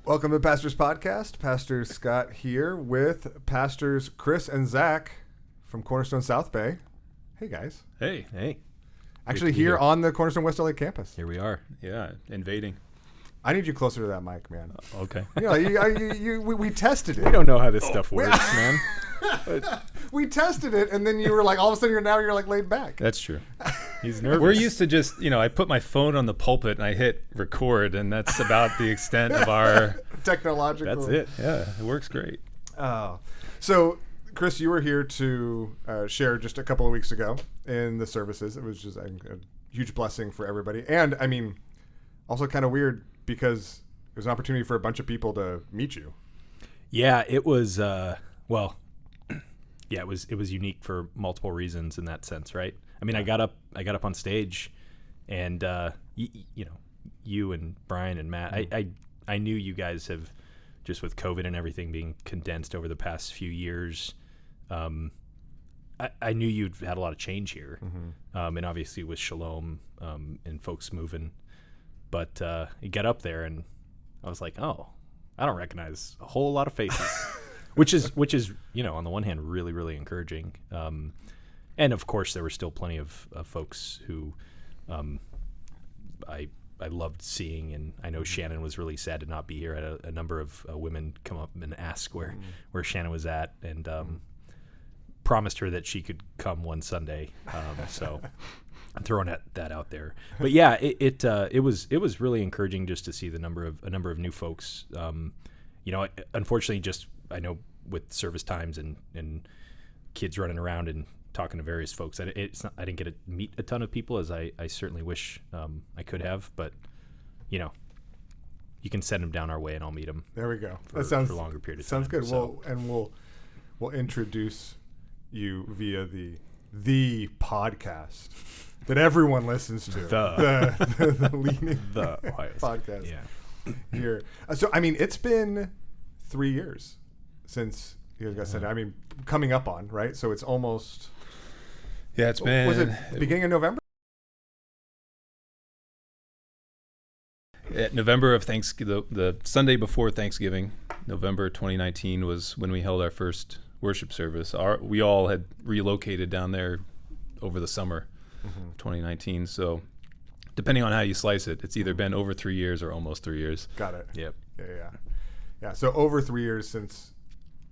Welcome to Pastors Podcast. Pastor Scott here with Pastors Chris and Zach from Cornerstone South Bay. Hey, guys. Hey. Actually here on the Cornerstone West LA campus. Here we are. Yeah, invading. I need you closer to that mic, man. Okay. We tested it. We don't know how this stuff works, man. We tested it, and then you were like, all of a sudden you're like laid back. That's true. He's nervous. We're used to just, I put my phone on the pulpit and I hit record, and that's about the extent of our technological. That's it. Yeah, it works great. So, Chris, you were here to share just a couple of weeks ago in the services. It was just a huge blessing for everybody, and I mean, also kind of weird because it was an opportunity for a bunch of people to meet you. Yeah, it was. It was unique for multiple reasons in that sense, right? I mean, I got up on stage, and you and Brian and Matt, I knew you guys have, just with COVID and everything being condensed over the past few years, I knew you'd had a lot of change here, and obviously with Shalom and folks moving, but you get up there and I was like, oh, I don't recognize a whole lot of faces. Which is on the one hand really, really encouraging, and of course there were still plenty of folks who I loved seeing, and I know Shannon was really sad to not be here. I had a number of women come up and ask where Shannon was at, and promised her that she could come one Sunday. So I'm throwing that out there. But yeah, it was really encouraging just to see a number of new folks. Unfortunately, just I know with service times and kids running around and talking to various folks, I didn't get to meet a ton of people as I certainly wish I could have. But you can send them down our way and I'll meet them. There we go. For a longer period of time. Sounds good. So. We'll introduce you via the podcast that everyone listens to. The leading podcast. Yeah. Here. So I mean, it's been 3 years since you guys got sent. I mean, coming up on, right? So it's almost. Yeah, it's been. Was it the beginning of November? November of Thanksgiving, the Sunday before Thanksgiving, November 2019 was when we held our first worship service. We all had relocated down there over the summer of 2019. So depending on how you slice it, it's either been over 3 years or almost 3 years. Got it. Yep. Yeah. So over 3 years since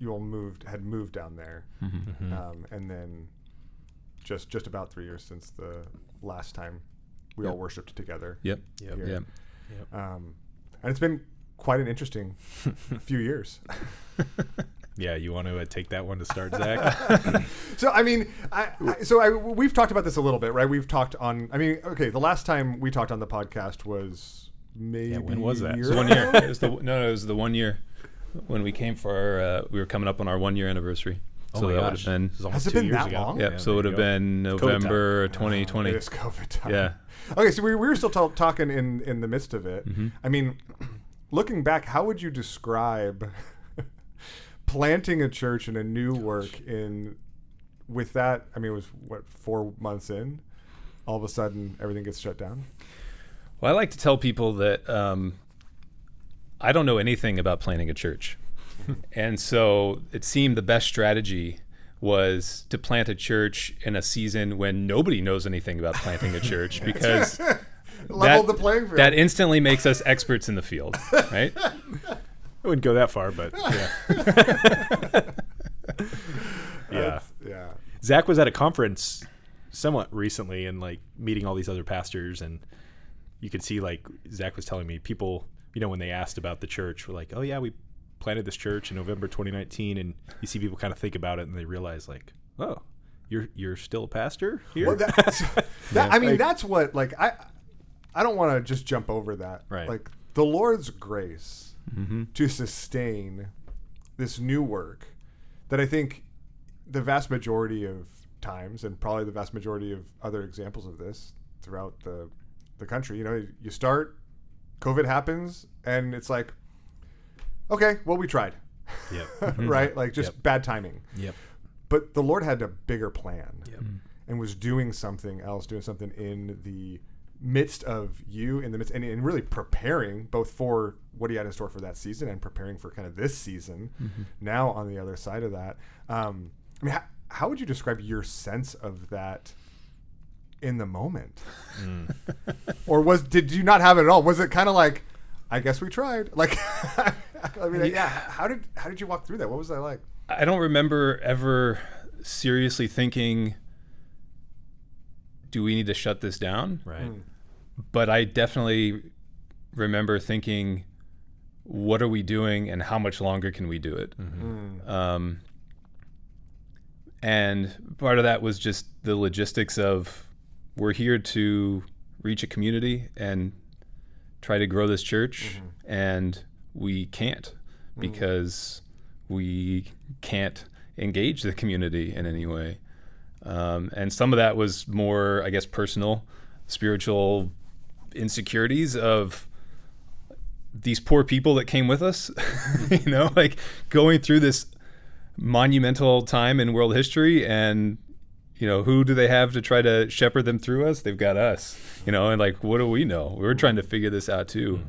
you all had moved down there, and then just about 3 years since the last time we all worshipped together. Yep. And it's been quite an interesting few years. Yeah, you want to take that one to start, Zach? So I mean, we've talked about this a little bit, right? We've talked on. I mean, okay, the last time we talked on the podcast was maybe. When was that? It was 1 year. It was the 1 year when we came for our. We were coming up on our 1 year anniversary. Oh so my that gosh. would have been. Has it been that long? Yep. So it would have been November 2020. It is COVID time. Yeah. Okay, so we were still talking in the midst of it. I mean, looking back, how would you describe planting a church and a new work with that? I mean, it was 4 months in, all of a sudden everything gets shut down. Well, I like to tell people that I don't know anything about planting a church. And so it seemed the best strategy was to plant a church in a season when nobody knows anything about planting a church, because level the playing field. That instantly makes us experts in the field, right? I wouldn't go that far, but yeah. Yeah. Zach was at a conference somewhat recently and like meeting all these other pastors, and you could see, like Zach was telling me, people, when they asked about the church, were like, oh yeah, we planted this church in November 2019, and you see people kind of think about it and they realize, like, oh, you're still a pastor here? Well, that's what, like, I don't want to just jump over that. Right. Like, the Lord's grace to sustain this new work that I think the vast majority of times, and probably the vast majority of other examples of this throughout the country, you start, COVID happens, and it's like, okay, well, we tried. Yep. Right? Like, just bad timing. Yep. But the Lord had a bigger plan. Yep. And was doing something else, doing something in the midst of you in the midst and really preparing both for what he had in store for that season and preparing for kind of this season now on the other side of that. I mean, how would you describe your sense of that in the moment? Or did you not have it at all? Was it kind of like, I guess we tried? Like, I mean, yeah. How did you walk through that? What was that like? I don't remember ever seriously thinking, do we need to shut this down? Right. But I definitely remember thinking, what are we doing and how much longer can we do it? And part of that was just the logistics of, we're here to reach a community and try to grow this church, and we can't because we can't engage the community in any way. And some of that was more, I guess, personal, spiritual insecurities of these poor people that came with us, you know, like going through this monumental time in world history, and you know, who do they have to try to shepherd them through us? They've got us, you know, and like, what do we know? We're trying to figure this out too.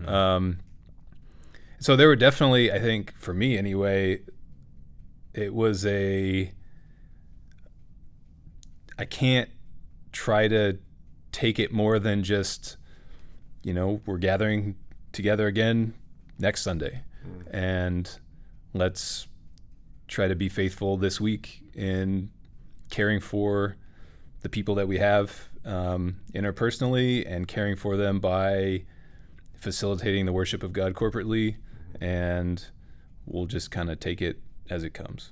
So there were definitely, I think for me anyway, it was I can't try to take it more than just, you know, we're gathering together again next Sunday, and let's try to be faithful this week in caring for the people that we have interpersonally, and caring for them by facilitating the worship of God corporately, and we'll just kind of take it as it comes.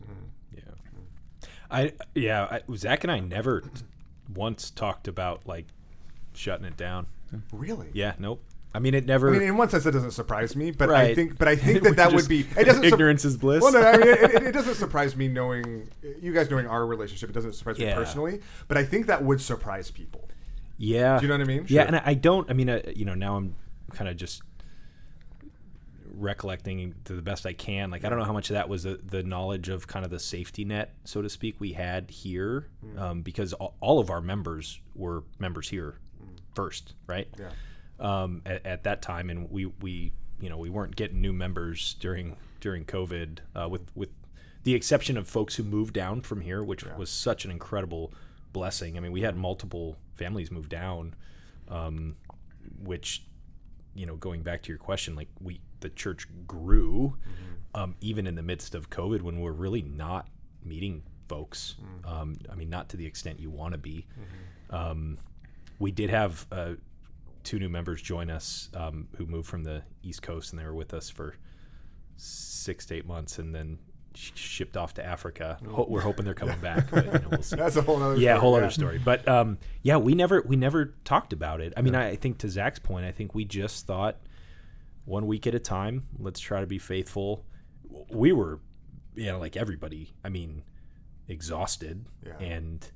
Zach and I never once talked about like shutting it down. Really? Yeah, nope. I mean, it never. I mean, in one sense, that doesn't surprise me, but Right. I think that would be. It doesn't. Ignorance is bliss. Well, no, I mean, it doesn't surprise me knowing you guys knowing our relationship. It doesn't surprise me personally, but I think that would surprise people. Yeah. Do you know what I mean? Yeah, Sure. and I don't. I mean, you know, now I'm kind of just recollecting to the best I can. Like, I don't know how much of that was the knowledge of kind of the safety net, so to speak, we had here, because all of our members were members here first, right? Yeah. At that time, and we you know, we weren't getting new members during COVID, with the exception of folks who moved down from here, which was such an incredible blessing. I mean, we had multiple families move down, which, you know, going back to your question, like the church grew, even in the midst of COVID when we're really not meeting folks. I mean, not to the extent you want to be. We did have 2 new members join us who moved from the East Coast, and they were with us for 6 to 8 months, and then shipped off to Africa. We're hoping they're coming back, but, you know, we'll see. That's a whole other story. Other story. But we never talked about it. I mean, I think to Zach's point, I think we just thought 1 week at a time. Let's try to be faithful. We were, you know, like everybody, I mean, exhausted and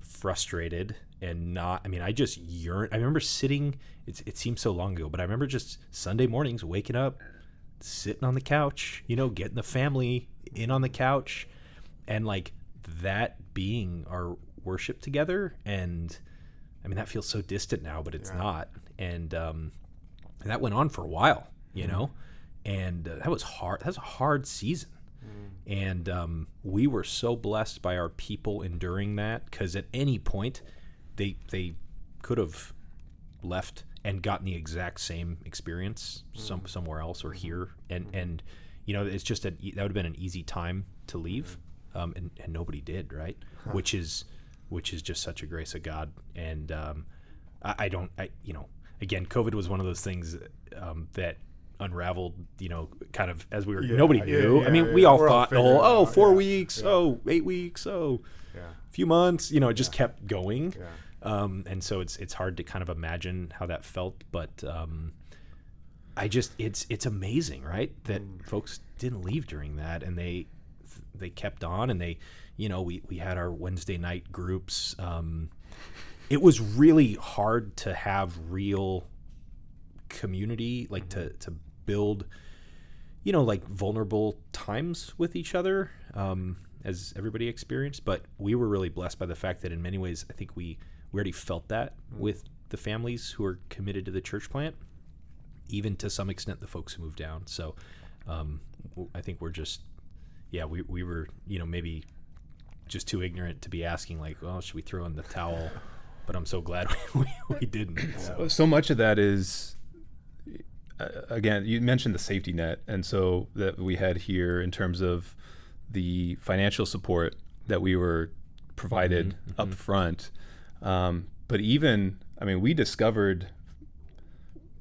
frustrated. And not, I mean, I just yearned. I remember sitting, it seems so long ago, but I remember just Sunday mornings waking up, sitting on the couch, you know, getting the family in on the couch, and like that being our worship together. And I mean, that feels so distant now, but it's not. And that went on for a while, you know, and that was hard. That was a hard season. And we were so blessed by our people enduring that, because at any point, they could have left and gotten the exact same experience somewhere else or here, and you know, it's just that would have been an easy time to leave, and nobody did, right? Which is just such a grace of God. And I you know, again, COVID was one of those things that unraveled, you know, kind of as we were, nobody knew. I mean, we all thought the whole 4 weeks, 8 weeks, a few months, you know, it just kept going. And so it's hard to kind of imagine how that felt, but it's amazing, right, that folks didn't leave during that, and they kept on, and they, you know, we had our Wednesday night groups. It was really hard to have real community, like to build, you know, like vulnerable times with each other, as everybody experienced. But we were really blessed by the fact that in many ways, I think we already felt that with the families who are committed to the church plant, even to some extent the folks who moved down. So I think we're just, we were, maybe just too ignorant to be asking like, well, should we throw in the towel? But I'm so glad we didn't. So much of that is, again, you mentioned the safety net, and so that we had here in terms of the financial support that we were provided up front. But even, we discovered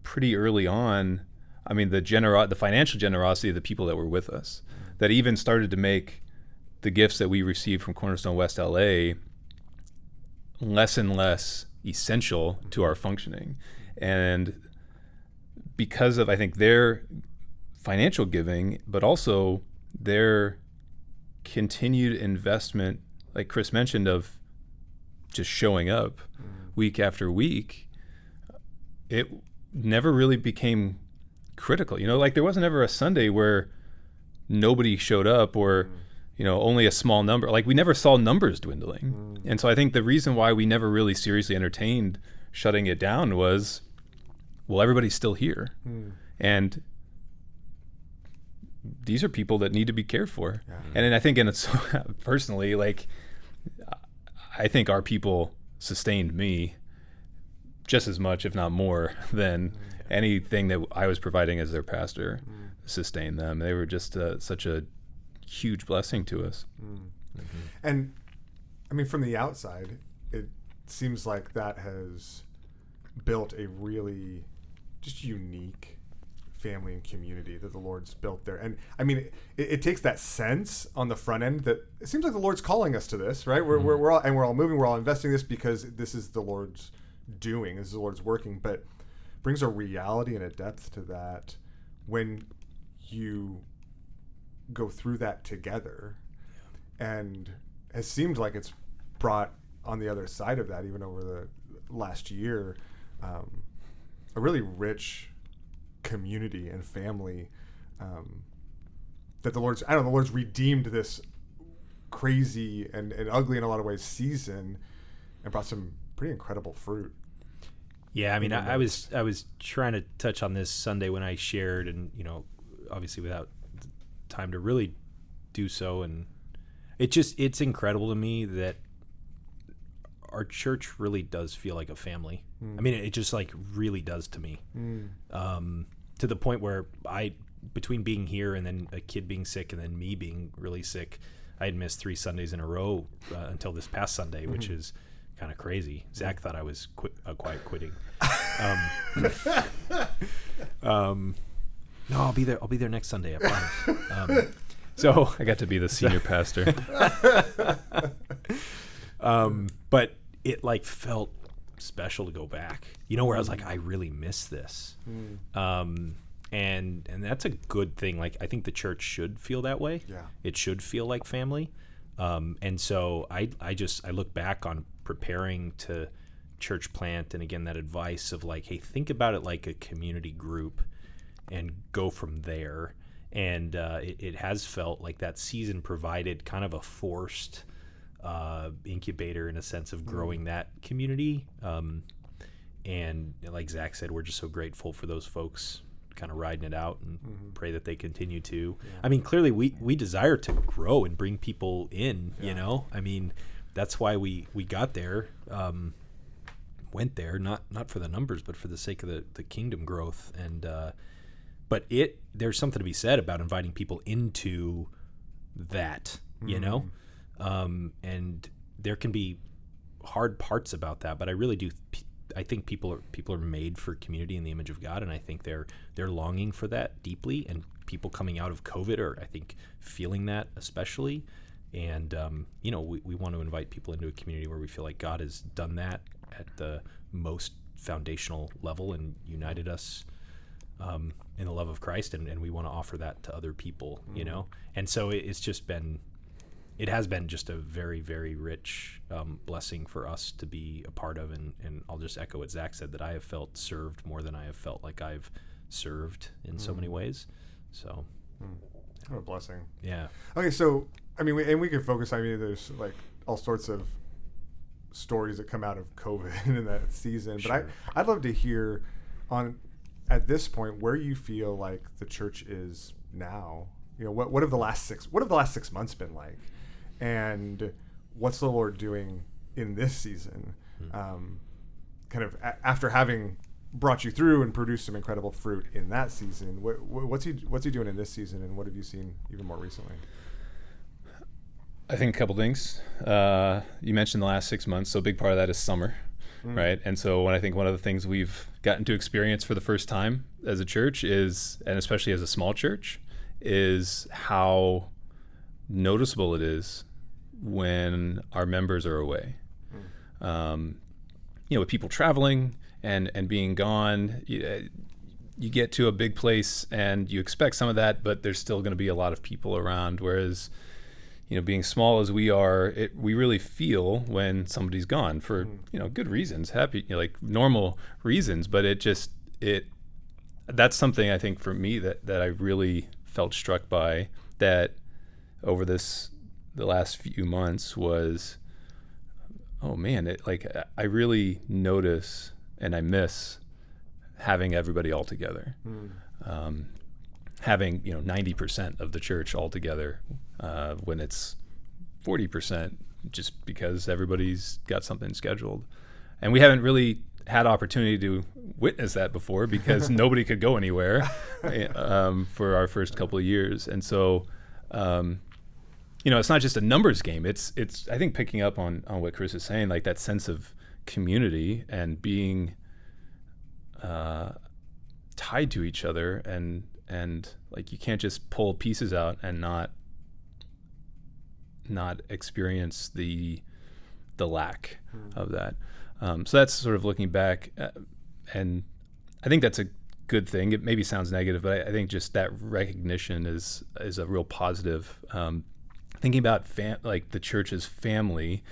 pretty early on, the financial generosity of the people that were with us, that even started to make the gifts that we received from Cornerstone West LA less and less essential to our functioning. And because of, I think, their financial giving, but also their continued investment, like Chris mentioned, of just showing up week after week, it never really became critical. Like there wasn't ever a Sunday where nobody showed up or, only a small number. Like we never saw numbers dwindling. And so I think the reason why we never really seriously entertained shutting it down was, well, everybody's still here. And these are people that need to be cared for. Yeah. And then I think, personally, like, I think our people sustained me just as much, if not more, than anything that I was providing as their pastor sustained them. They were just such a huge blessing to us. And from the outside, it seems like that has built a really just unique family and community that the Lord's built there. And it takes that sense on the front end that it seems like the Lord's calling us to this, right? We're all moving, we're all investing this because this is the Lord's doing, this is the Lord's working, but brings a reality and a depth to that when you go through that together. And it seemed like it's brought on the other side of that, even over the last year, a really rich community and family that the Lord's redeemed this crazy and ugly in a lot of ways season and brought some pretty incredible fruit. Yeah, I was trying to touch on this Sunday when I shared, and obviously without time to really do so, and it's incredible to me that our church really does feel like a family. It just like really does to me. To the point where between being here and then a kid being sick and then me being really sick, I had missed 3 Sundays in a row until this past Sunday, which is kind of crazy. Zach thought I was quiet quitting. No, I'll be there next Sunday, I promise. So I got to be the senior pastor. But it like felt special to go back, where I was like, I really miss this. And that's a good thing. Like, I think the church should feel that way. Yeah. It should feel like family. And so I look back on preparing to church plant, and again, that advice of like, hey, think about it like a community group and go from there. And it has felt like that season provided kind of a forced incubator in a sense of growing that community. And like Zach said, we're just so grateful for those folks kind of riding it out, and pray that they continue to. Yeah. Clearly we desire to grow and bring people in, that's why we got there, went there, not for the numbers, but for the sake of the kingdom growth. And but there's something to be said about inviting people into that, and there can be hard parts about that, but I really do. I think people are made for community in the image of God, and I think they're longing for that deeply. And people coming out of COVID are, I think, feeling that especially. And we want to invite people into a community where we feel like God has done that at the most foundational level and united us in the love of Christ, and we want to offer that to other people, And so it has been just a very, very rich blessing for us to be a part of. And I'll just echo what Zach said, that I have felt served more than I have felt like I've served in so many ways. So what a blessing. Yeah. Okay, so we can focus. There's like all sorts of stories that come out of COVID in that season. But Sure. I'd love to hear at this point where you feel like the church is now. What have the last 6 months been like, and what's the Lord doing in this season? Kind of after having brought you through and produced some incredible fruit in that season, what's he doing in this season, and what have you seen even more recently? I think a couple things. You mentioned the last 6 months, so a big part of that is summer, right? And so one of the things we've gotten to experience for the first time as a church is, and especially as a small church, is how noticeable it is when our members are away. With people traveling and being gone, you get to a big place and you expect some of that, but there's still going to be a lot of people around. Whereas, being small as we are, we really feel when somebody's gone for, good reasons, happy, like normal reasons. But that's something I think for me that I really felt struck by that over the last few months was, oh man, I really notice and I miss having everybody all together. Having 90% of the church all together when it's 40%, just because everybody's got something scheduled, and we haven't really had opportunity to witness that before because nobody could go anywhere for our first couple of years, and so it's not just a numbers game. It's I think picking up on what Chris is saying, like that sense of community and being tied to each other, and like you can't just pull pieces out and not experience the lack of that. So that's sort of looking back, and I think that's a good thing. It maybe sounds negative, but I think just that recognition is a real positive. Thinking about like the church's family,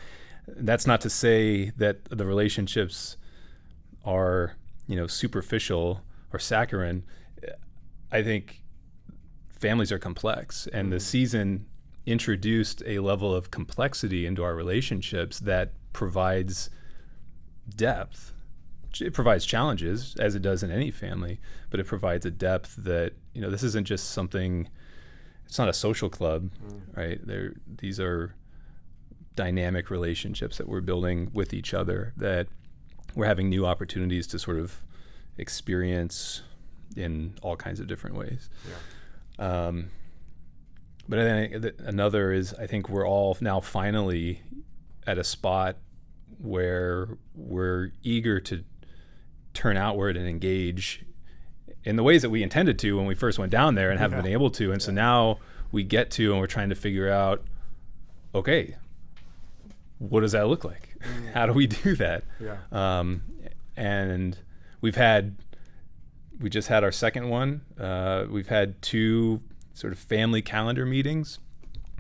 that's not to say that the relationships are superficial or saccharine. I think families are complex, and the season introduced a level of complexity into our relationships that provides depth. It provides challenges, as it does in any family, but it provides a depth that, this isn't just something, it's not a social club, right? These are dynamic relationships that we're building with each other, that we're having new opportunities to sort of experience in all kinds of different ways. Yeah. But I think another is, I think we're all now finally at a spot where we're eager to turn outward and engage in the ways that we intended to when we first went down there and haven't been able to. And so now we get to, and we're trying to figure out, okay, what does that look like? How do we do that? Yeah. And we just had our second one. We've had 2 sort of family calendar meetings,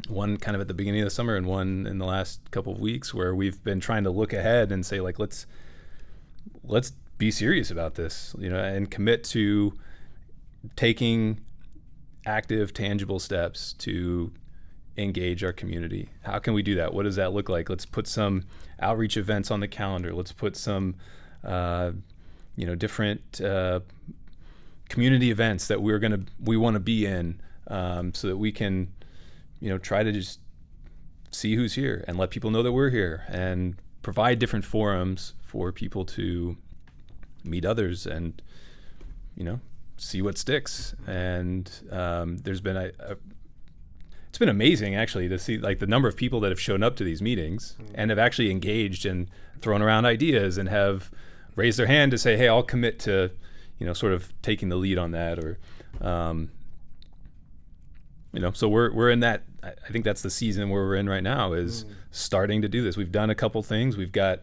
one kind of at the beginning of the summer and one in the last couple of weeks, where we've been trying to look ahead and say, like, let's be serious about this, and commit to taking active, tangible steps to engage our community. How can we do that? What does that look like? Let's put some outreach events on the calendar. Let's put some, different community events that we want to be in, so that we can, try to just see who's here and let people know that we're here, and provide different forums for people to meet others and, see what sticks. And there's been it's been amazing actually to see like the number of people that have shown up to these meetings and have actually engaged and thrown around ideas and have raised their hand to say, hey, I'll commit to, sort of taking the lead on that, or, so we're in that. I think that's the season where we're in right now, is starting to do this. We've done a couple things. We've got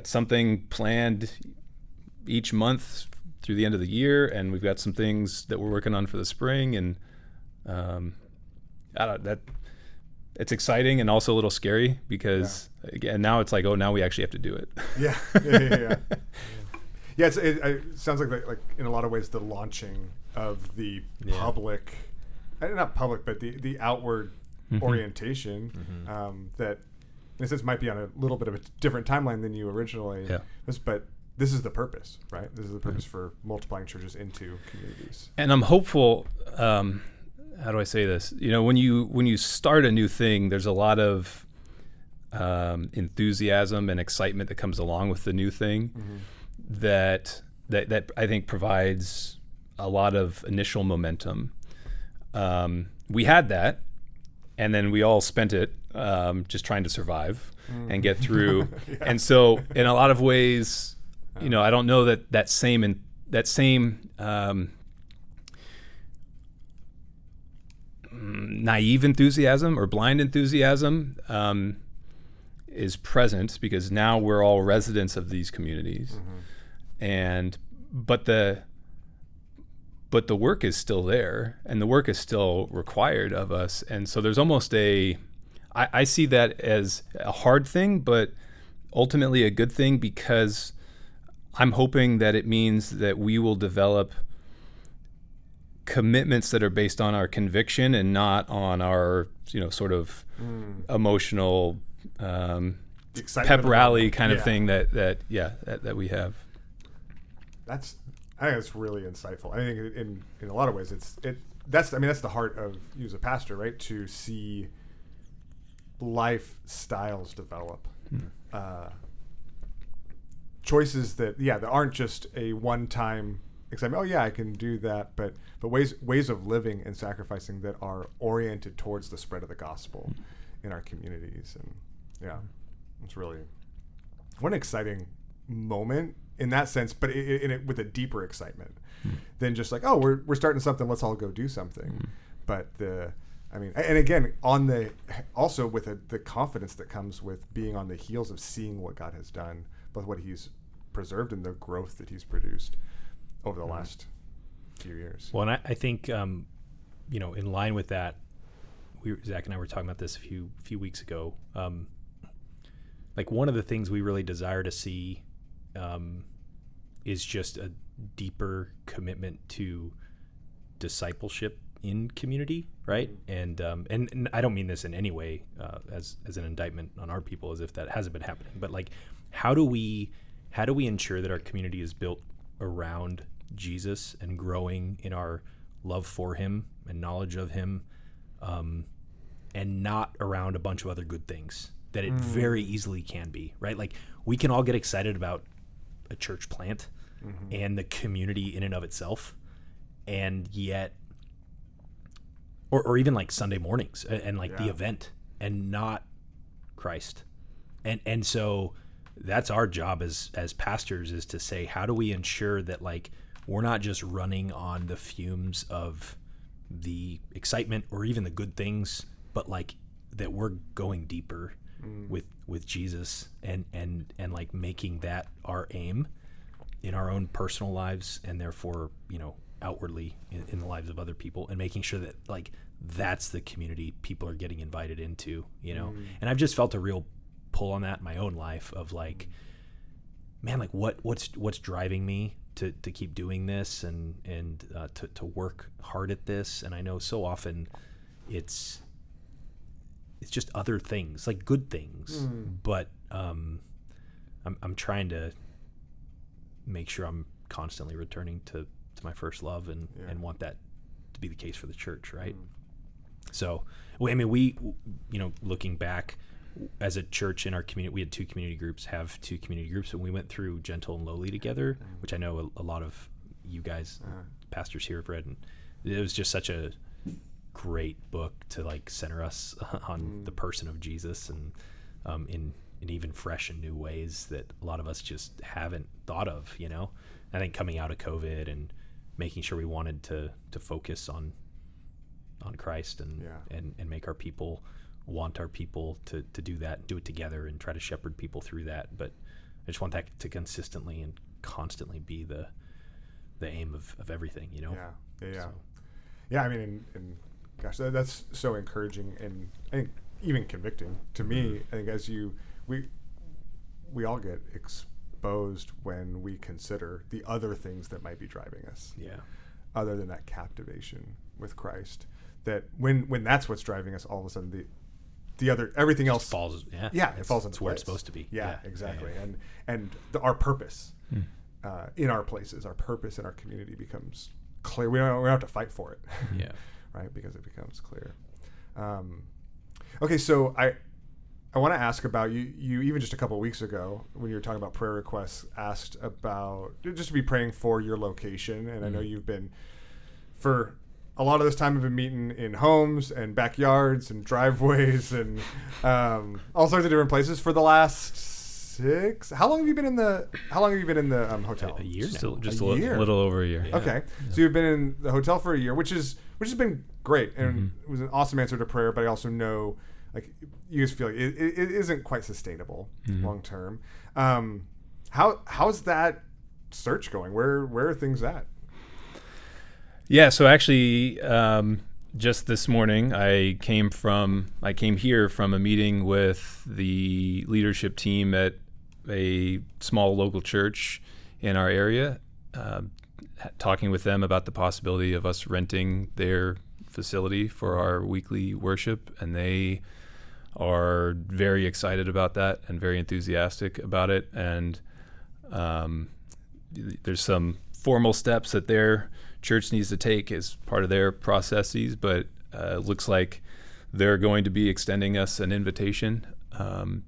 something planned each month through the end of the year, and we've got some things that we're working on for the spring. And it's exciting and also a little scary because again, now it's like, oh, now we actually have to do it. Yeah. Yeah, it sounds like in a lot of ways the launching of the public, not public, but the outward orientation that in a sense, might be on a little bit of a different timeline than you originally was, but this is the purpose, right? This is the purpose for multiplying churches into communities. And I'm hopeful. How do I say this? When you start a new thing, there's a lot of enthusiasm and excitement that comes along with the new thing that I think provides a lot of initial momentum. We had that, and then we all spent it just trying to survive and get through. And so, in a lot of ways, I don't know that same naive enthusiasm or blind enthusiasm is present, because now we're all residents of these communities, but the work is still there, and the work is still required of us. And so there's almost I see that as a hard thing, but ultimately a good thing, because I'm hoping that it means that we will develop commitments that are based on our conviction and not on our, sort of emotional pep rally kind of thing that we have. I think that's really insightful. I think in a lot of ways that's the heart of you as a pastor, right? To see lifestyles develop, choices that aren't just a one-time excitement. Oh yeah, I can do that, but ways of living and sacrificing that are oriented towards the spread of the gospel in our communities. And it's really what an exciting moment in that sense, but with a deeper excitement than just like, oh, we're starting something, let's all go do something. But and again, also with the confidence that comes with being on the heels of seeing what God has done, both what He's preserved and the growth that He's produced over the last few years. Well, and I think, in line with that, Zach and I were talking about this a few weeks ago. Like, one of the things we really desire to see is just a deeper commitment to discipleship in community, right? And I don't mean this in any way as an indictment on our people, as if that hasn't been happening. But like, how do we ensure that our community is built around Jesus and growing in our love for Him and knowledge of Him, and not around a bunch of other good things that it very easily can be, right? Like, we can all get excited about a church plant and the community in and of itself, and yet, or even like Sunday mornings and like the event, and not Christ. And so that's our job as pastors, is to say, how do we ensure that like we're not just running on the fumes of the excitement or even the good things, but like that we're going deeper with Jesus and like making that our aim in our own personal lives, and therefore, outwardly in the lives of other people, and making sure that like that's the community people are getting invited into, And I've just felt a real pull on that in my own life of like, man, like what's driving me to keep doing this and to work hard at this. And I know so often it's just other things, like good things, but I'm trying to make sure I'm constantly returning to my first love and want that to be the case for the church, right? So, we looking back as a church in our community, we had two community groups, and we went through Gentle and Lowly together, which I know a lot of you guys, pastors here, have read, and it was just such a great book to like center us on the person of Jesus, and in even fresh and new ways that a lot of us just haven't thought of. I think coming out of COVID and making sure we wanted to focus on Christ and make our people want our people to do that and do it together and try to shepherd people through that. But I just want that to consistently and constantly be the aim of everything, And gosh, that's so encouraging, and I think even convicting to me. I think as we all get exposed when we consider the other things that might be driving us, other than that captivation with Christ, that when that's what's driving us, all of a sudden everything else falls. it falls into it's where place. it's supposed to be. Yeah, exactly. And our purpose in our places, our purpose in our community becomes clear. We don't have to fight for it. Yeah. Right, because it becomes clear. Okay, so I want to ask about you even just a couple of weeks ago when you were talking about prayer requests, asked about just to be praying for your location. And I know you've been, for a lot of this time, have been meeting in homes and backyards and driveways and all sorts of different places for the last 6. How long have you been in the hotel? A year now. Just a a little over a year. Yeah. Okay, so you've been in the hotel for a year, which has been great, and it was an awesome answer to prayer. But I also know, like, you just feel like it isn't quite sustainable long term. How's that search going? Where are things at? Yeah, so actually, just this morning, I came here from a meeting with the leadership team at a small local church in our area, talking with them about the possibility of us renting their facility for our weekly worship, and they are very excited about that and very enthusiastic about it. And there's some formal steps that their church needs to take as part of their processes, but it looks like they're going to be extending us an invitation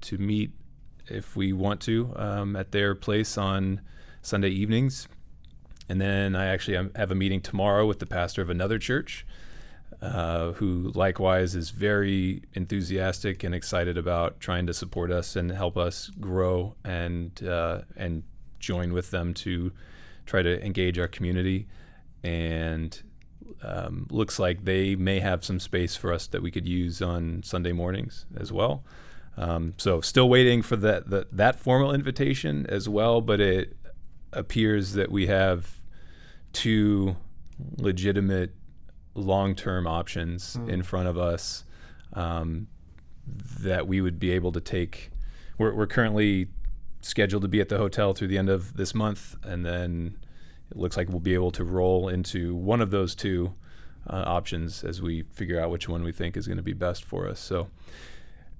to meet if we want to at their place on Sunday evenings. And then I actually have a meeting tomorrow with the pastor of another church who likewise is very enthusiastic and excited about trying to support us and help us grow and join with them to try to engage our community. And looks like they may have some space for us that we could use on Sunday mornings as well. So still waiting for that formal invitation as well, but it appears that we have 2 legitimate long-term options in front of us that we would be able to take. We're currently scheduled to be at the hotel through the end of this month, and then it looks like we'll be able to roll into one of those 2 options as we figure out which one we think is going to be best for us. So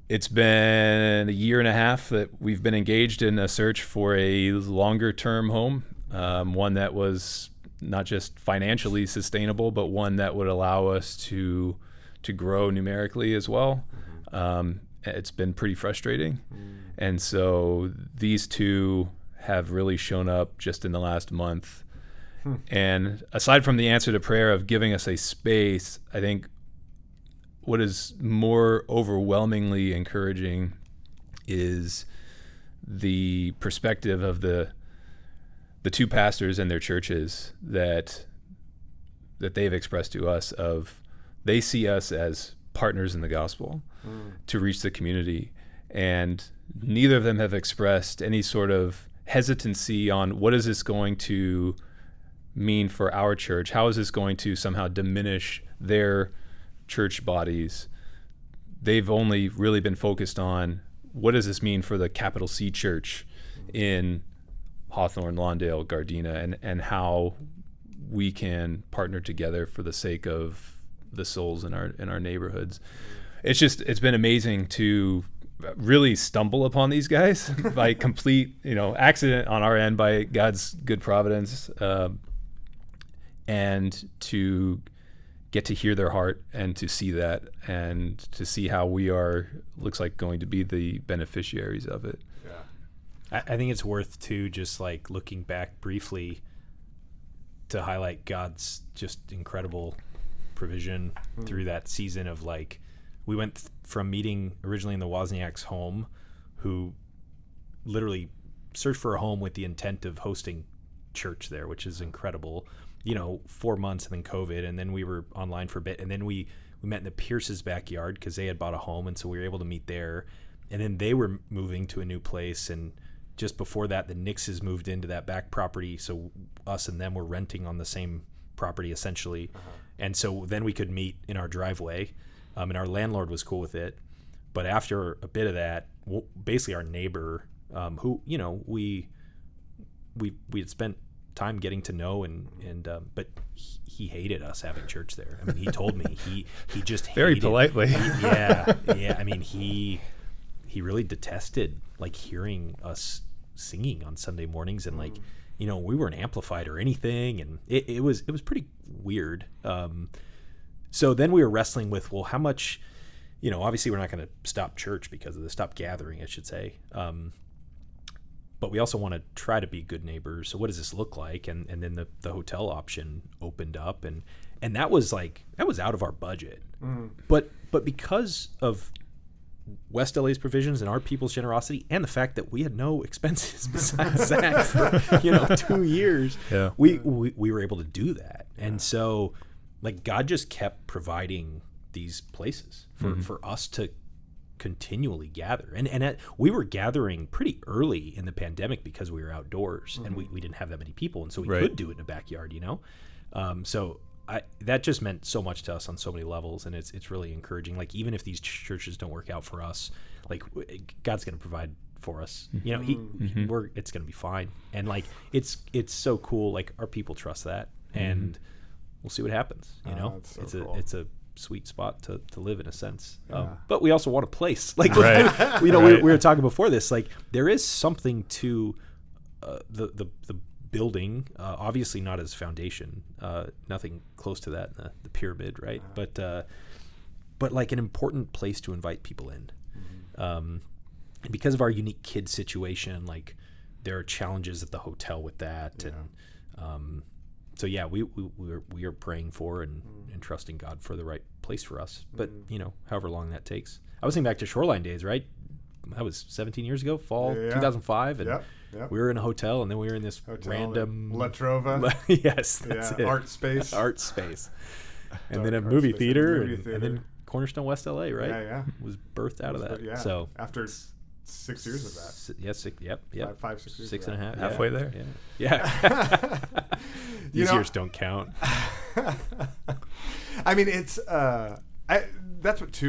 it's been a year and a half that we've been engaged in a search for a longer-term home, one that was not just financially sustainable, but one that would allow us to grow numerically as well. It's been pretty frustrating. And so these 2 have really shown up just in the last month. And aside from the answer to prayer of giving us a space, I think what is more overwhelmingly encouraging is the perspective of the 2 pastors and their churches that they've expressed to us of they see us as partners in the gospel to reach the community. And neither of them have expressed any sort of hesitancy on what is this going to mean for our church? How is this going to somehow diminish their church bodies? They've only really been focused on what does this mean for the capital C church in Hawthorne, Lawndale, Gardena, and how we can partner together for the sake of the souls in our neighborhoods. It's been amazing to really stumble upon these guys by complete accident on our end by God's good providence, and to get to hear their heart and to see that and to see how we looks like going to be the beneficiaries of it. I think it's worth too, just like looking back briefly to highlight God's just incredible provision through that season of like, we went from meeting originally in the Wozniak's home, who literally searched for a home with the intent of hosting church there, which is incredible. 4 months and then COVID, and then we were online for a bit, and then we met in the Pierce's backyard because they had bought a home, and so we were able to meet there. And then they were moving to a new place, and just before that, the Nixes moved into that back property, so us and them were renting on the same property essentially. And so then we could meet in our driveway, and our landlord was cool with it. But after a bit of that, basically our neighbor, who we had spent time getting to know but he hated us having church there. I mean, he told me he just hated, very politely. Yeah. I mean, he really detested like hearing us singing on Sunday mornings, and like, you know, we weren't amplified or anything, and it was pretty weird. So then we were wrestling with, well, how much, you know, obviously we're not going to stop church because of this, stop gathering, I should say. But we also want to try to be good neighbors. So what does this look like? And then the hotel option opened up, and that was out of our budget. But because of West LA's provisions and our people's generosity, and the fact that we had no expenses besides that for 2 years, we were able to do that. And so like God just kept providing these places for us to continually gather. And we were gathering pretty early in the pandemic because we were outdoors and we didn't have that many people, and so we could do it in a backyard, so that just meant so much to us on so many levels, and it's really encouraging. Like, even if these churches don't work out for us, like, God's going to provide for us. It's going to be fine. And like, it's so cool. Like, our people trust that, and we'll see what happens. It's a sweet spot to live in a sense. But we also want a place. Like, we were talking before this. Like, there is something to the building, obviously not as foundation, nothing close to that in the pyramid, right? But like an important place to invite people in. And because of our unique kid situation, like, there are challenges at the hotel with that. And so we are praying for and trusting God for the right place for us. But however long that takes. I was thinking back to Shoreline days, right? That was 17 years ago, fall 2005, and we were in a hotel, and then we were in this random La Trova. Yes, that's it. Art space, and then a movie theater, and then Cornerstone West LA, right? Yeah. Was birthed out of that. Yeah. So after 6 years of that. Yes, 6 years. 6 years. 6.5. Halfway there. Yeah. These years don't count. I mean, it's that's what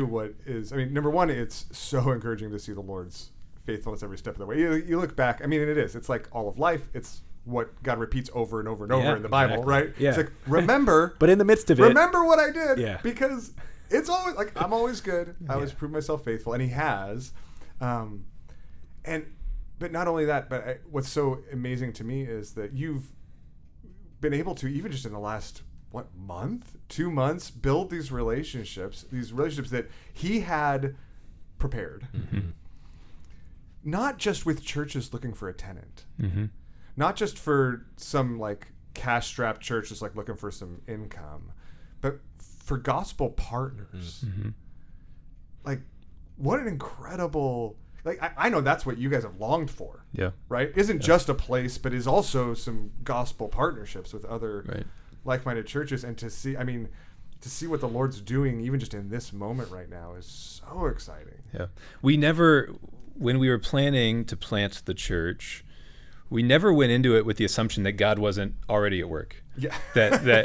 is. I mean, number one, it's so encouraging to see the Lord's faithfulness every step of the way. You look back. I mean, it is. It's like all of life. It's what God repeats over and over and over in the Bible, right? Yeah. It's like, remember, but in the midst of it, remember what I did. Yeah. Because it's always like, I'm always good. I always prove myself faithful, and He has. But not only that, but what's so amazing to me is that you've been able to, even just in the last 2 months, build these relationships that He had prepared. Not just with churches looking for a tenant, not just for some like cash-strapped church just like looking for some income, but for gospel partners. Like, what an incredible, like, I know that's what you guys have longed for. Yeah. Right? Isn't just a place, but is also some gospel partnerships with other like-minded churches. And to see what the Lord's doing even just in this moment right now is so exciting. Yeah. When we were planning to plant the church, we never went into it with the assumption that God wasn't already at work. Yeah. That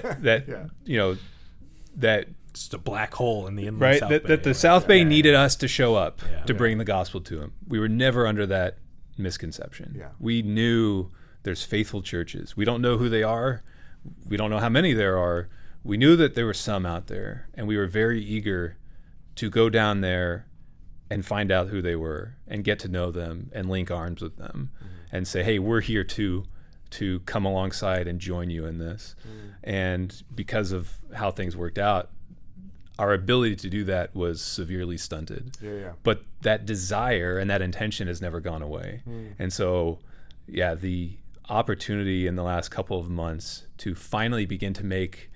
just a black hole in the inland South Bay. That the South Bay needed us to show up to bring the gospel to Him. We were never under that misconception. Yeah. We knew there's faithful churches. We don't know who they are. We don't know how many there are. We knew that there were some out there, and we were very eager to go down there and find out who they were and get to know them and link arms with them and say, hey, we're here to come alongside and join you in this. And because of how things worked out, our ability to do that was severely stunted. But that desire and that intention has never gone away. And so, the opportunity in the last couple of months to finally begin to make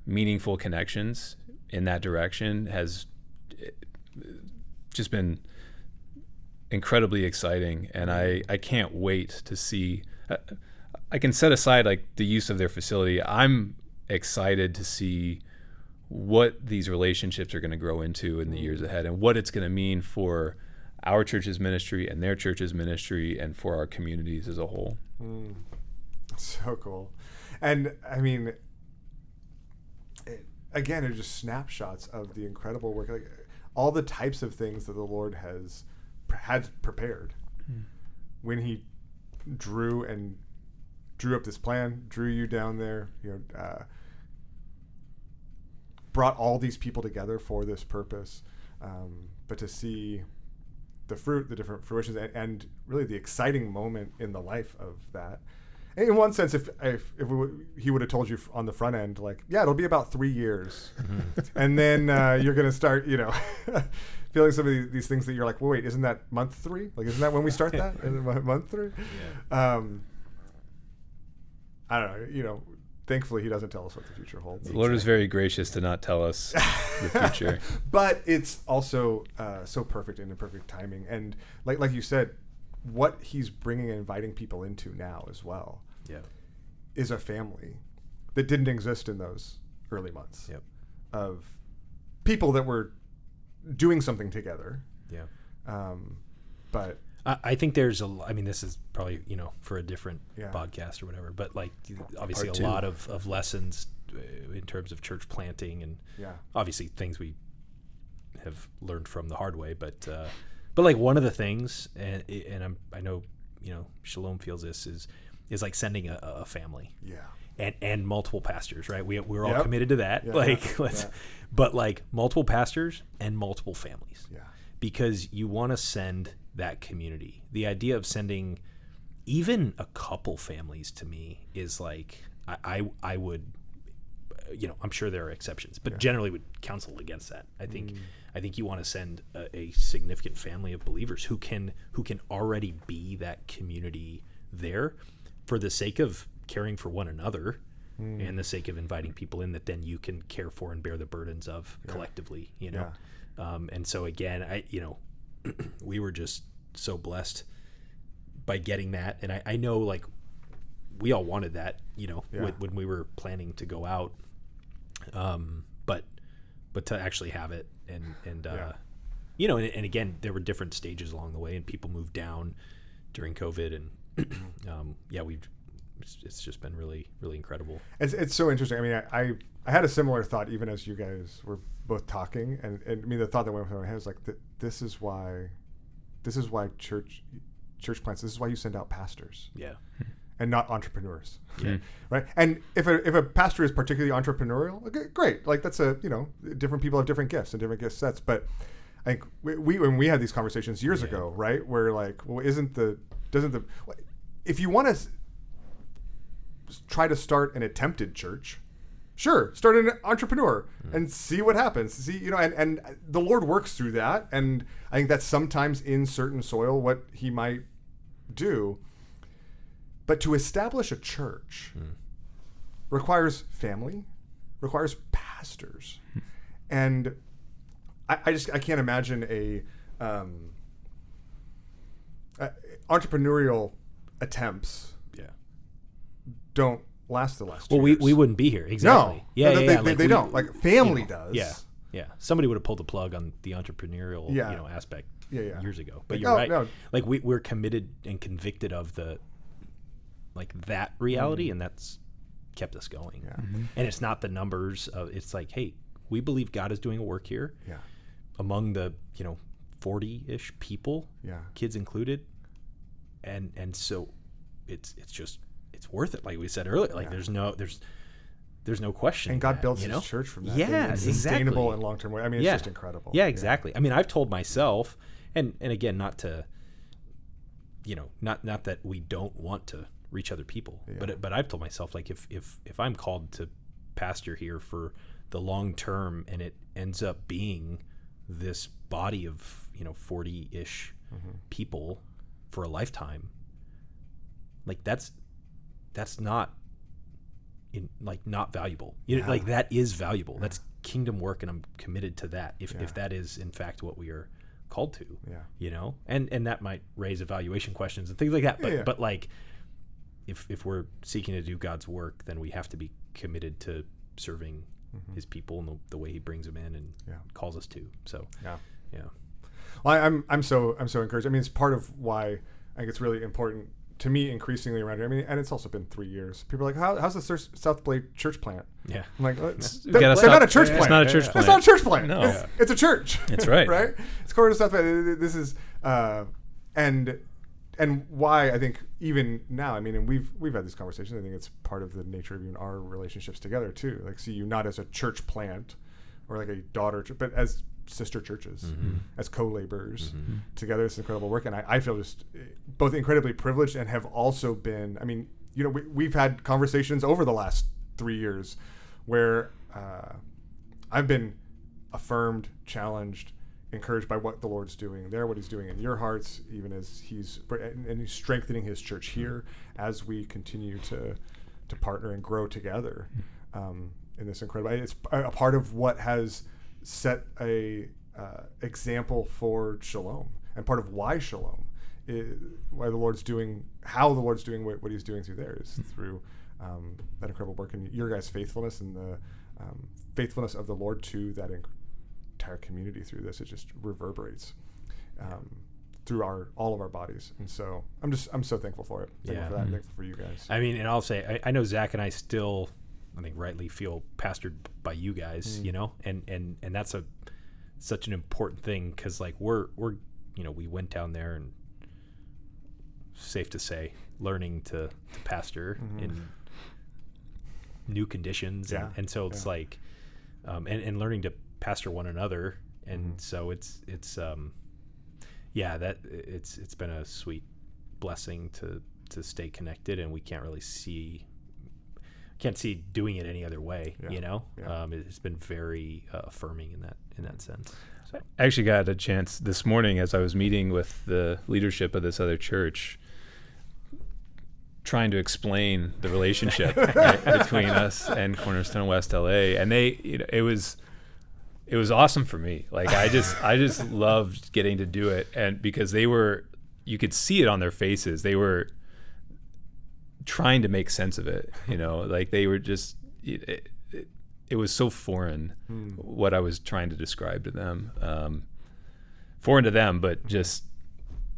meaningful connections in that direction has just been incredibly exciting. And I can't wait to see, I can set aside like the use of their facility. I'm excited to see what these relationships are going to grow into in the years ahead, and what it's going to mean for our church's ministry and their church's ministry and for our communities as a whole. So cool. And I mean, again, they're just snapshots of the incredible work, like all the types of things that the Lord had prepared when He drew and drew up this plan, drew you down there, brought all these people together for this purpose. But to see the fruit, the different fruitions, and really the exciting moment in the life of that. In one sense, if he would have told you on the front end, like, yeah, it'll be about 3 years, and then you're going to start, feeling some of these things that you're like, well, wait, isn't that month 3? Like, isn't that when we start that? Month 3? Yeah. I don't know. Thankfully, he doesn't tell us what the future holds. The Lord is very gracious to not tell us the future. But it's also so perfect and in perfect timing. And like you said, what he's bringing and inviting people into now as well is a family that didn't exist in those early months of people that were doing something together. Yeah. But I think there's this is probably, for a different podcast or whatever, but like obviously a lot of lessons in terms of church planting and obviously things we have learned from the hard way, but like one of the things, and I know, Shalom feels this is like sending a family. Yeah. And multiple pastors, right? We're all committed to that. But like multiple pastors and multiple families. Yeah. Because you want to send that community. The idea of sending even a couple families to me is like I would, I'm sure there are exceptions, but generally would counsel against that. I think you want to send a significant family of believers who can already be that community there for the sake of caring for one another and the sake of inviting people in that then you can care for and bear the burdens of collectively, and so again, we were just so blessed by getting that. And I know like we all wanted that, when we were planning to go out. But to actually have it and again, there were different stages along the way and people moved down during COVID and, it's just been really, really incredible. It's so interesting. I mean, I had a similar thought even as you guys were both talking, and I mean the thought that went through my head was like, this is why church plants. This is why you send out pastors, and not entrepreneurs, right? And if a pastor is particularly entrepreneurial, okay, great. Like that's different people have different gifts and different gift sets. But I think when we had these conversations years ago, right? Where like, well, if you want to try to start an attempted church, sure, start an entrepreneur and see what happens. See, and the Lord works through that. And I think that's sometimes in certain soil what he might do. But to establish a church requires family, requires pastors. And I can't imagine a entrepreneurial attempts don't last the last 2 years. Well, we wouldn't be here. Exactly. No. They don't. Like family does. Yeah. Somebody would have pulled the plug on the entrepreneurial aspect years ago. But you're right. No. Like we're committed and convicted of that reality, and that's kept us going. Yeah. Mm-hmm. And it's not the numbers of, it's like, hey, we believe God is doing a work here. Yeah. Among the 40-ish people, kids included, and so it's worth it. Like we said earlier, like there's no question. And God builds His church from that. Yeah, exactly. Sustainable and long term way. I mean, it's just incredible. Yeah, exactly. I mean, I've told myself, and again, not to, not that we don't want to reach other people, but I've told myself, like if I'm called to pastor here for the long term, and it ends up being this body of 40-ish people for a lifetime, like that's not not valuable. Like that is valuable. Yeah. That's kingdom work, and I'm committed to that. If that is in fact what we are called to, and that might raise evaluation questions and things like that. But like if we're seeking to do God's work, then we have to be committed to serving His people and the way He brings them in and calls us to. So Well, I'm so encouraged. I mean, it's part of why I think it's really important to me increasingly around here. I mean, and it's also been 3 years. People are like, how's the South Bay church plant? Yeah. I'm like, they're not a church plant. It's not a church plant. It's not a church plant. No. It's a church. That's right. Right? It's Cornerstone South Bay. This is, and and why I think even now, I mean, and we've had these conversations. I think it's part of the nature of even our relationships together too. Like, see you not as a church plant or like a daughter, but as sister churches, as co-laborers together. It's incredible work, and I feel just both incredibly privileged and have also been. I mean, you know, we've had conversations over the last 3 years where I've been affirmed, challenged, encouraged by what the Lord's doing there, what He's doing in your hearts, even as He's strengthening His church here as we continue to partner and grow together in this incredible. It's a part of what has set a example for Shalom, and part of why Shalom, why the Lord's doing, how the Lord's doing what He's doing through there is through that incredible work and your guys' faithfulness and the faithfulness of the Lord to that entire community through this. It just reverberates through all of our bodies, and so I'm so thankful for it. Thankful for that. Thankful for you guys. I mean, and I'll say I know Zach and I still, I think, rightly feel pastored by you guys, you know, and that's such an important thing, because like we're you know, we went down there and, safe to say, learning to pastor in new conditions, and so it's like and learning to pastor one another, and so it's been a sweet blessing to stay connected, and we can't see doing it any other way, you know. It's been very affirming in that sense. So. I actually got a chance this morning as I was meeting with the leadership of this other church, trying to explain the relationship between us and Cornerstone West LA, and they, you know, it was awesome for me. Like I just loved getting to do it, and because you could see it on their faces. They were trying to make sense of it, you know, like they were just, it was so foreign what I was trying to describe to them, foreign to them, but just,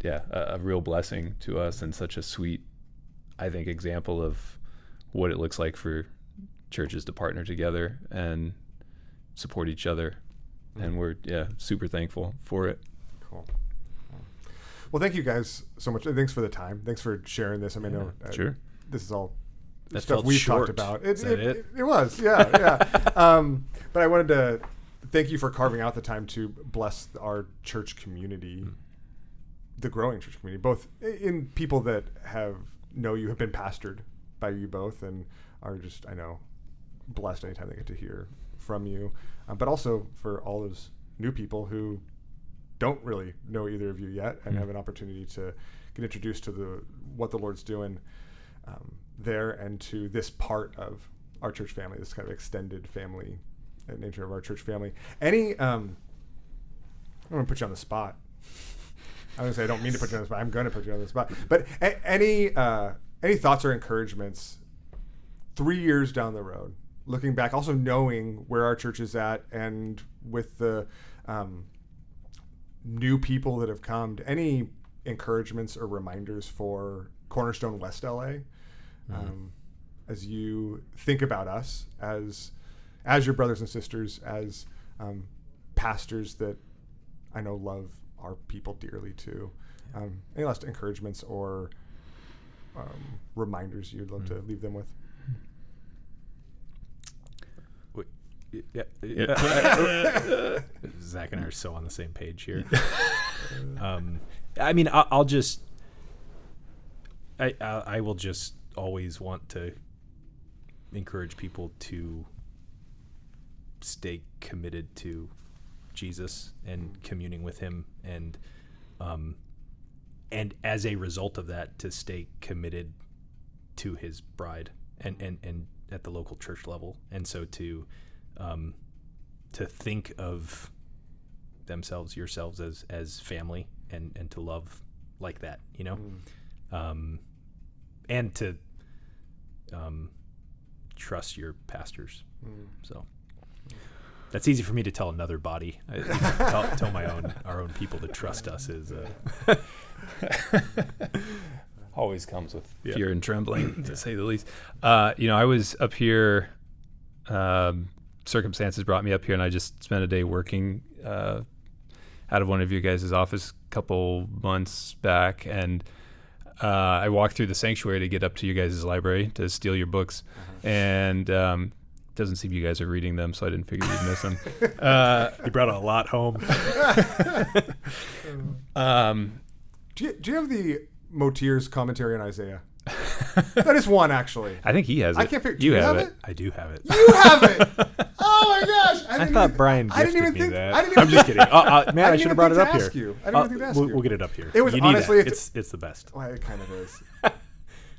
a real blessing to us, and such a sweet, I think, example of what it looks like for churches to partner together and support each other. And we're, super thankful for it. Cool. Well, thank you guys so much. Thanks for the time. Thanks for sharing this. I mean, sure. This is all that stuff we've talked about. It was, yeah. But I wanted to thank you for carving out the time to bless our church community, the growing church community, both in people that have been pastored by you both, and are just, I know, blessed anytime they get to hear from you, but also for all those new people who don't really know either of you yet, and have an opportunity to get introduced to what the Lord's doing there, and to this part of our church family, this kind of extended family nature of our church family. I'm going to put you on the spot. I was going to say, I don't mean to put you on the spot. I'm going to put you on the spot. But any thoughts or encouragements 3 years down the road, looking back, also knowing where our church is at, and with the new people that have come, any encouragements or reminders for Cornerstone West LA, as you think about us as your brothers and sisters, as pastors that I know love our people dearly too. Any last encouragements or reminders you'd love to leave them with? Zach and I are so on the same page here. I mean, I will just always want to encourage people to stay committed to Jesus and communing with Him, and as a result of that, to stay committed to His bride, and at the local church level, and so to think of yourselves as family, and to love like that, you know, and to trust your pastors. So that's easy for me to tell another body. Tell our own people to trust us is always comes with fear and trembling, to say the least. I was up here. Circumstances brought me up here, and I just spent a day working out of one of you guys' office a couple months back, and I walked through the sanctuary to get up to you guys' library to steal your books, and doesn't seem you guys are reading them, so I didn't figure you'd miss them. You brought a lot home. Do you have the Motier's commentary on Isaiah? That is one, actually. I think he has it. I can't figure. You have it? I do have it. You have it. Oh my gosh! I thought Brian gifted me that. I'm just kidding. Man, I should have brought it up here. I didn't even think to ask you. We'll get it up here. It was honestly, it's the best. Well, it kind of is.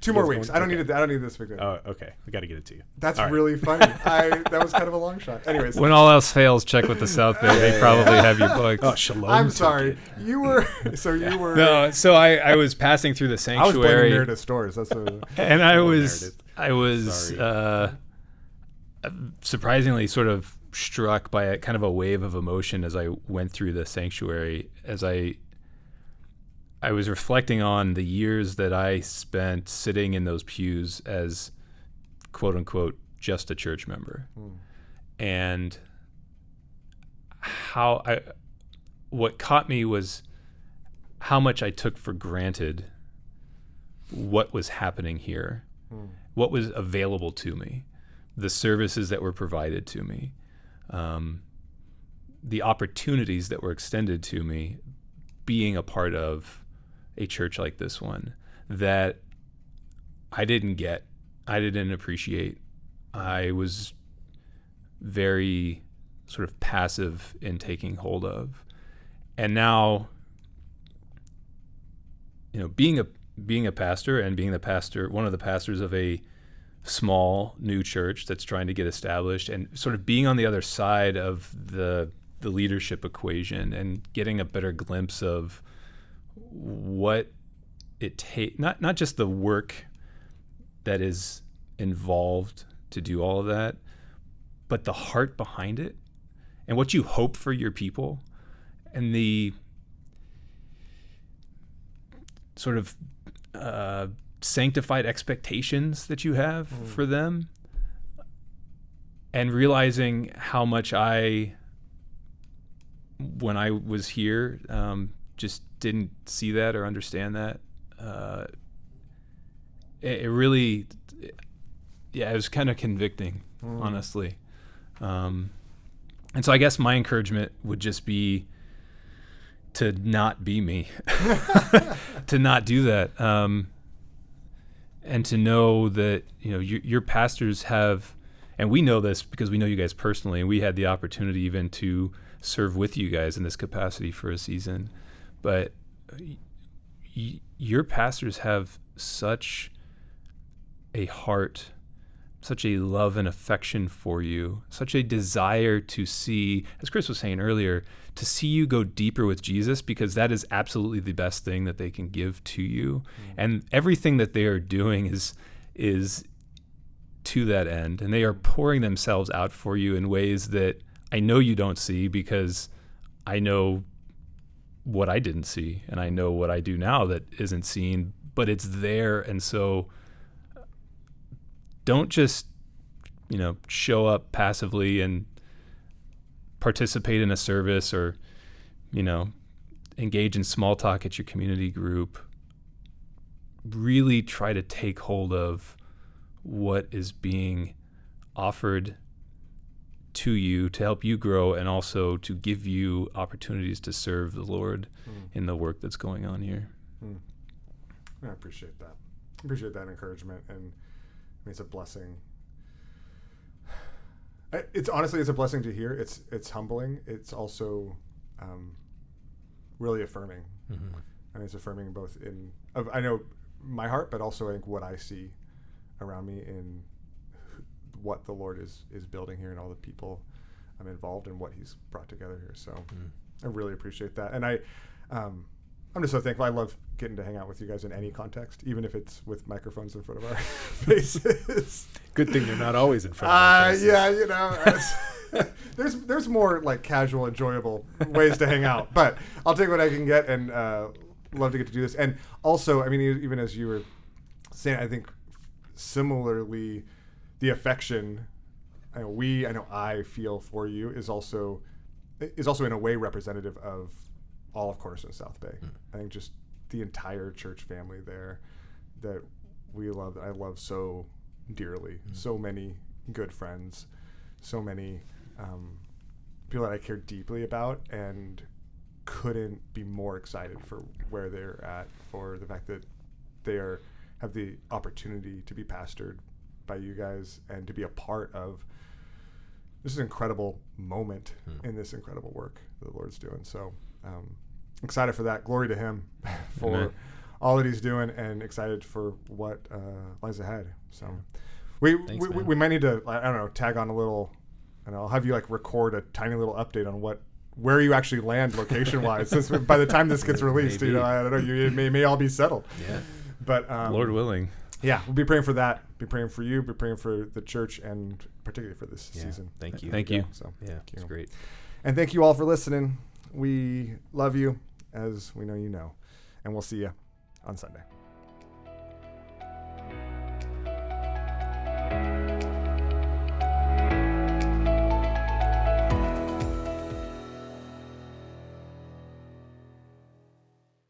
2 more weeks. I don't need it. I don't need this big. Oh, okay. We got to get it to you. That's really funny. That was kind of a long shot. Anyways, when all else fails, check with the South Bay. They probably have your books. Oh, Shalom. I'm sorry. You were. No. So I was passing through the sanctuary. I was blaming Meredith Stores. That's what. And I was surprisingly sort of struck by a kind of a wave of emotion as I went through the sanctuary, as I was reflecting on the years that I spent sitting in those pews as quote unquote just a church member. And what caught me was how much I took for granted what was happening here, what was available to me, the services that were provided to me, the opportunities that were extended to me being a part of a church like this one that I didn't get, I didn't appreciate. I was very sort of passive in taking hold of. And now, being a pastor and being one of the pastors of a small new church that's trying to get established, and sort of being on the other side of the leadership equation and getting a better glimpse of what it takes, not just the work that is involved to do all of that, but the heart behind it and what you hope for your people and the sort of sanctified expectations that you have for them, and realizing how much when I was here, just didn't see that or understand that. It really, it was kind of convicting, honestly. And so I guess my encouragement would just be to not be me, to not do that. And to know that, your pastors have, and we know this because we know you guys personally, and we had the opportunity even to serve with you guys in this capacity for a season. But your pastors have such a heart, such a love and affection for you, such a desire to see, as Chris was saying earlier, to see you go deeper with Jesus, because that is absolutely the best thing that they can give to you. And everything that they are doing is to that end. And they are pouring themselves out for you in ways that I know you don't see, because I know what I didn't see, and I know what I do now that isn't seen, but it's there. And so don't just, show up passively and participate in a service, or, engage in small talk at your community group. Really try to take hold of what is being offered to you to help you grow, and also to give you opportunities to serve the Lord in the work that's going on here. I appreciate that. I appreciate that encouragement, and it's a blessing. It's a blessing to hear. It's humbling. It's also really affirming. And it's affirming both I know my heart, but also I think what I see around me in what the Lord is building here, and all the people I'm involved in, what He's brought together here. So I really appreciate that. And I'm just so thankful. I love getting to hang out with you guys in any context, even if it's with microphones in front of our faces. Good thing they're not always in front of our faces. Yeah, there's more like casual, enjoyable ways to hang out, but I'll take what I can get, and love to get to do this. And also, even as you were saying, I think similarly, the affection I feel for you is also in a way representative of all of Cornerstone South Bay. I think just the entire church family there that I love so dearly. So many good friends, so many people that I care deeply about, and couldn't be more excited for where they're at, for the fact that they have the opportunity to be pastored by you guys and to be a part of this incredible moment in this incredible work that the Lord's doing. So excited for that. Glory to him for Amen. all that he's doing, and excited for what lies ahead. So we might need to, I don't know, tag on a little, and I'll have you like record a tiny little update on where you actually land location wise, since by the time this gets released, Maybe. you know, I don't know, you may all be settled. Yeah. But Lord willing. yeah, we'll be praying for that. Be praying for you. Be praying for the church, and particularly for this Yeah. season. Thank you. Thank you. So Yeah, it's great. and thank you all for listening. We love you, as we know you know, and we'll see you on Sunday.